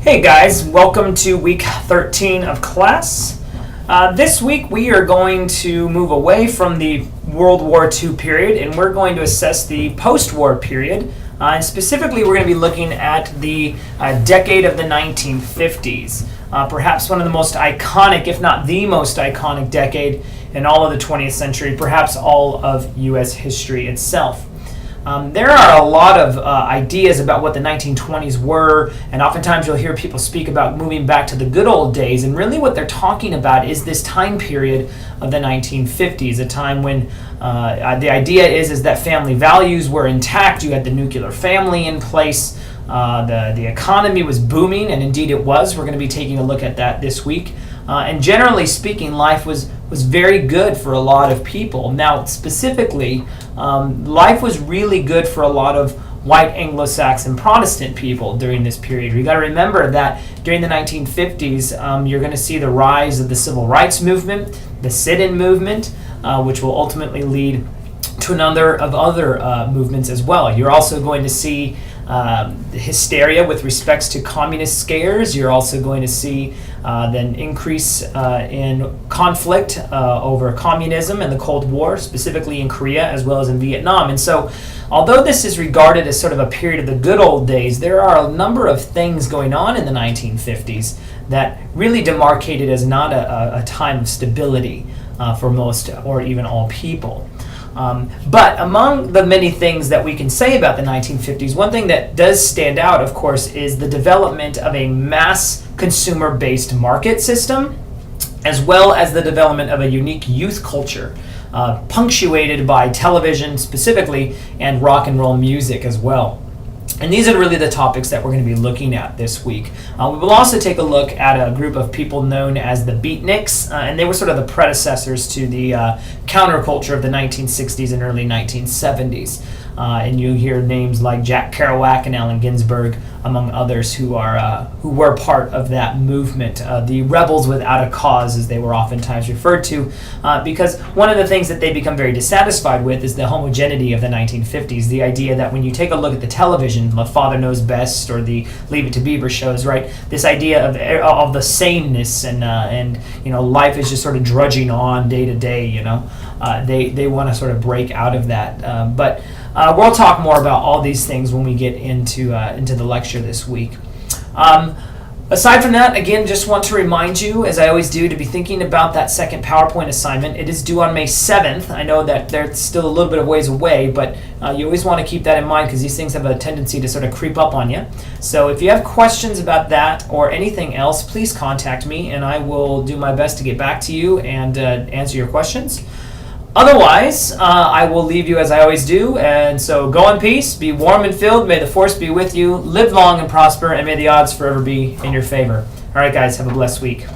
Hey guys, welcome to week 13 of class. This week we are going to move away from the World War II period and we're going to assess the post-war period. And specifically we're going to be looking at the decade of the 1950s. Perhaps one of the most iconic, if not the most iconic decade in all of the 20th century, perhaps all of U.S. history itself. There are a lot of ideas about what the 1920s were, and oftentimes you'll hear people speak about moving back to the good old days, and really what they're talking about is this time period of the 1950s, a time when the idea is that family values were intact. You had the nuclear family in place, the economy was booming, and indeed it was. We're going to be taking a look at that this week. And generally speaking, life was very good for a lot of people. Now, specifically, life was really good for a lot of white Anglo-Saxon Protestant people during this period. We got to remember that during the 1950s, you're going to see the rise of the civil rights movement, the sit-in movement, which will ultimately lead to a number of other movements as well. You're also going to see hysteria with respects to communist scares. You're also going to see then increase in conflict over communism and the Cold War, specifically in Korea as well as in Vietnam. And so, although this is regarded as sort of a period of the good old days, there are a number of things going on in the 1950s that really demarcate it as not a time of stability for most or even all people. But among the many things that we can say about the 1950s, one thing that does stand out, of course, is the development of a mass consumer-based market system, as well as the development of a unique youth culture, punctuated by television specifically and rock and roll music as well. And these are really the topics that we're going to be looking at this week. We will also take a look at a group of people known as the Beatniks, and they were sort of the predecessors to the counterculture of the 1960s and early 1970s. And you hear names like Jack Kerouac and Allen Ginsberg, among others, who were part of that movement. The rebels without a cause, as they were oftentimes referred to, because one of the things that they become very dissatisfied with is the homogeneity of the 1950s. The idea that when you take a look at the television, The Father Knows Best or the Leave It to Beaver shows, right? This idea of the sameness and life is just sort of drudging on day to day. They want to sort of break out of that, but. We'll talk more about all these things when we get into the lecture this week. Aside from that, again, just want to remind you, as I always do, to be thinking about that second PowerPoint assignment. It is due on May 7th. I know that they're still a little bit of ways away, but you always want to keep that in mind because these things have a tendency to sort of creep up on you. So if you have questions about that or anything else, please contact me, and I will do my best to get back to you and answer your questions. Otherwise, I will leave you as I always do, and so go in peace, be warm and filled, may the force be with you, live long and prosper, and may the odds forever be in your favor. All right, guys, have a blessed week.